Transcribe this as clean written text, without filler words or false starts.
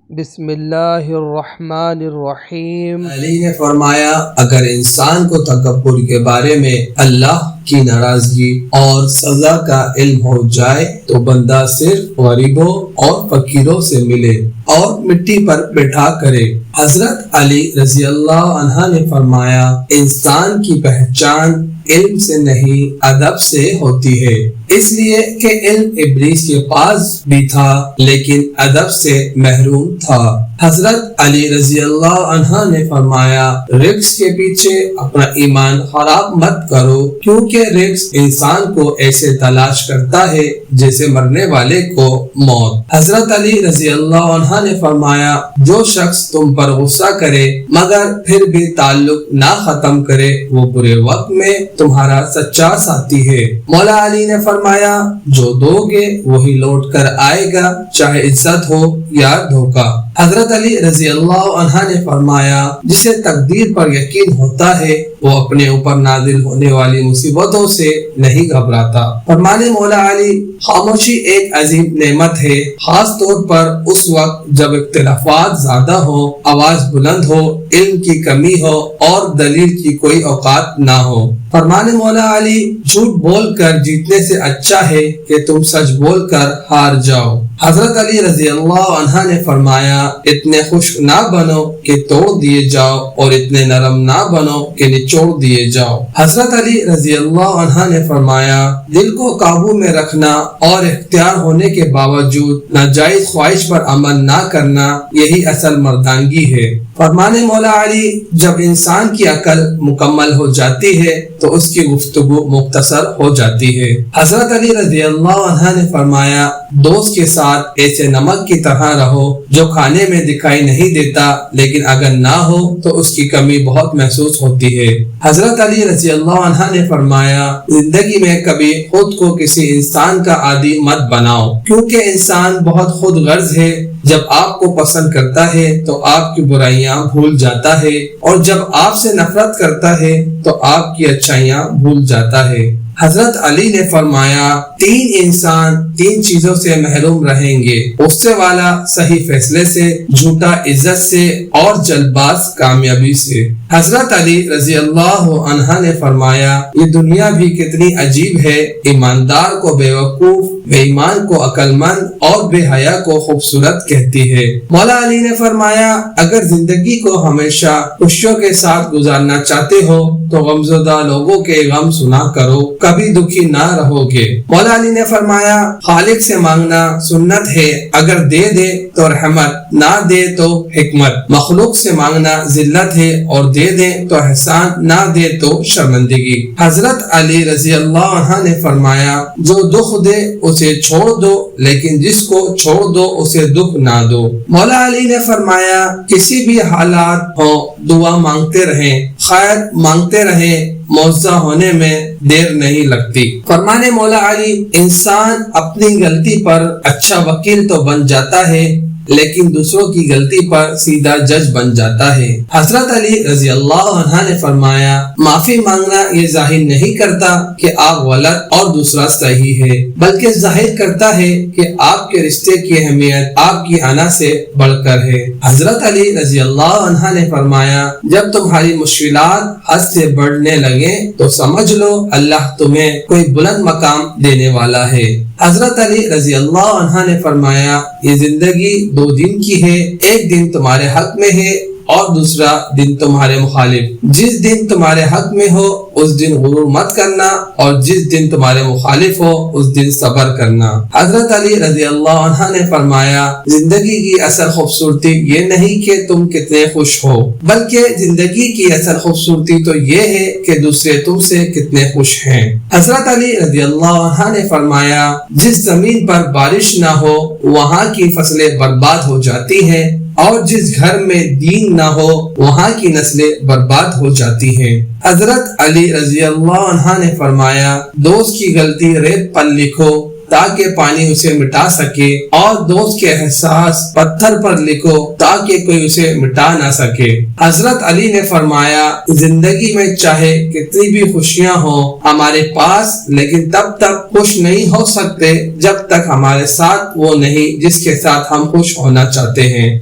بسم اللہ الرحمن الرحیم۔ علی نے فرمایا اگر انسان کو تکبر کے بارے میں اللہ کی ناراضگی اور سزا کا علم ہو جائے تو بندہ صرف غریبوں اور فقیروں سے ملے اور مٹی پر بٹھا کرے۔ حضرت علی رضی اللہ عنہ نے فرمایا انسان کی پہچان علم سے نہیں ادب سے ہوتی ہے، اس لیے کہ علم ابلیس کے پاس بھی تھا لیکن ادب سے محروم تھا۔ حضرت علی رضی اللہ عنہ نے فرمایا رزق کے پیچھے اپنا ایمان خراب مت کرو، کیونکہ رزق انسان کو ایسے تلاش کرتا ہے جیسے مرنے والے کو موت۔ حضرت علی رضی اللہ عنہ نے فرمایا جو شخص تم پر غصہ کرے مگر پھر بھی تعلق نہ ختم کرے وہ برے وقت میں تمہارا سچا ساتھی ہے۔ مولا علی نے فرمایا جو دو گے وہی لوٹ کر آئے گا، چاہے عزت ہو یا دھوکہ۔ حضرت علی رضی اللہ عنہ نے فرمایا جسے تقدیر پر یقین ہوتا ہے وہ اپنے اوپر نازل ہونے والی مصیبتوں سے نہیں گھبراتا۔ فرمانے مولا علی خاموشی ایک عظیم نعمت ہے، خاص طور پر اس وقت جب اختلافات زیادہ ہو، آواز بلند ہو، علم کی کمی ہو اور دلیل کی کوئی اوقات نہ ہو۔ فرمانے مولا علی جھوٹ بول کر جیتنے سے اچھا ہے کہ تم سچ بول کر ہار جاؤ۔ حضرت علی رضی اللہ عنہ نے فرمایا اتنے خشک نہ بنو کہ توڑ دیے جاؤ اور اتنے نرم نہ بنو کہ نچوڑ دیے جاؤ۔ حضرت علی رضی اللہ عنہ نے فرمایا دل کو قابو میں رکھنا اور اختیار ہونے کے باوجود ناجائز خواہش پر عمل نہ کرنا یہی اصل مردانگی ہے۔ فرمانے مولا علی جب انسان کی عقل مکمل ہو جاتی ہے تو اس کی گفتگو مختصر ہو جاتی ہے۔ حضرت علی رضی اللہ عنہ نے فرمایا دوست کے ساتھ ایسے نمک کی طرح رہو جو کھانے میں دکھائی نہیں دیتا لیکن اگر نہ ہو تو اس کی کمی بہت محسوس ہوتی ہے۔ حضرت علی رضی اللہ عنہ نے فرمایا زندگی میں کبھی خود کو کسی انسان کا عادی مت بناؤ، کیونکہ انسان بہت خود غرض ہے، جب آپ کو پسند کرتا ہے تو آپ کی برائیاں بھول جاتا ہے اور جب آپ سے نفرت کرتا ہے تو آپ کی اچھائیاں بھول جاتا ہے۔ حضرت علی نے فرمایا تین انسان تین چیزوں سے محروم رہیں گے، غصے والا صحیح فیصلے سے، جھوٹا عزت سے اور جلد باز کامیابی سے۔ حضرت علی رضی اللہ عنہ نے فرمایا یہ دنیا بھی کتنی عجیب ہے، ایماندار کو بے وقوف، بے ایمان کو عقل مند اور بے حیا کو خوبصورت کہتی ہے۔ مولا علی نے فرمایا اگر زندگی کو ہمیشہ خوشیوں کے ساتھ گزارنا چاہتے ہو تو غمزدہ لوگوں کے غم سنا کرو، کبھی دکھی نہ رہو گے۔ مولا علی نے فرمایا خالق سے مانگنا سنت ہے، اگر دے دے تو رحمت، نہ دے تو حکمت۔ مخلوق سے مانگنا ذلت ہے اور دے دے تو احسان، نہ دے تو شرمندگی۔ حضرت علی رضی اللہ عنہ نے فرمایا جو دکھ دے اسے چھوڑ دو لیکن جس کو چھوڑ دو اسے دکھ نہ دو۔ مولا علی نے فرمایا کسی بھی حالات ہو دعا مانگتے رہیں، خیر مانگتے رہیں، معاوضہ ہونے میں دیر نہیں لگتی۔ فرمانے مولا علی انسان اپنی غلطی پر اچھا وکیل تو بن جاتا ہے لیکن دوسروں کی غلطی پر سیدھا جج بن جاتا ہے۔ حضرت علی رضی اللہ عنہ نے فرمایا معافی مانگنا یہ ظاہر نہیں کرتا کہ آپ غلط اور دوسرا صحیح ہے، بلکہ ظاہر کرتا ہے کہ آپ کے رشتے کی اہمیت آپ کی انا سے بڑھ کر ہے۔ حضرت علی رضی اللہ عنہ نے فرمایا جب تمہاری مشکلات حد سے بڑھنے لگے تو سمجھ لو اللہ تمہیں کوئی بلند مقام دینے والا ہے۔ حضرت علی رضی اللہ عنہ نے فرمایا یہ زندگی دو دن کی ہے، ایک دن تمہارے حق میں ہے اور دوسرا دن تمہارے مخالف۔ جس دن تمہارے حق میں ہو اس دن غرور مت کرنا اور جس دن تمہارے مخالف ہو اس دن صبر کرنا۔ حضرت علی رضی اللہ عنہ نے فرمایا زندگی کی اصل خوبصورتی یہ نہیں کہ تم کتنے خوش ہو، بلکہ زندگی کی اصل خوبصورتی تو یہ ہے کہ دوسرے تم سے کتنے خوش ہیں۔ حضرت علی رضی اللہ عنہ نے فرمایا جس زمین پر بارش نہ ہو وہاں کی فصلیں برباد ہو جاتی ہیں اور جس گھر میں دین نہ ہو وہاں کی نسلیں برباد ہو جاتی ہیں۔ حضرت علی رضی اللہ عنہ نے فرمایا دوست کی غلطی ریت پر لکھو تاکہ پانی اسے مٹا سکے اور دوست کے احساس پتھر پر لکھو تاکہ کوئی اسے مٹا نہ سکے۔ حضرت علی نے فرمایا زندگی میں چاہے کتنی بھی خوشیاں ہوں ہمارے پاس لیکن تب تک خوش نہیں ہو سکتے جب تک ہمارے ساتھ وہ نہیں جس کے ساتھ ہم خوش ہونا چاہتے ہیں۔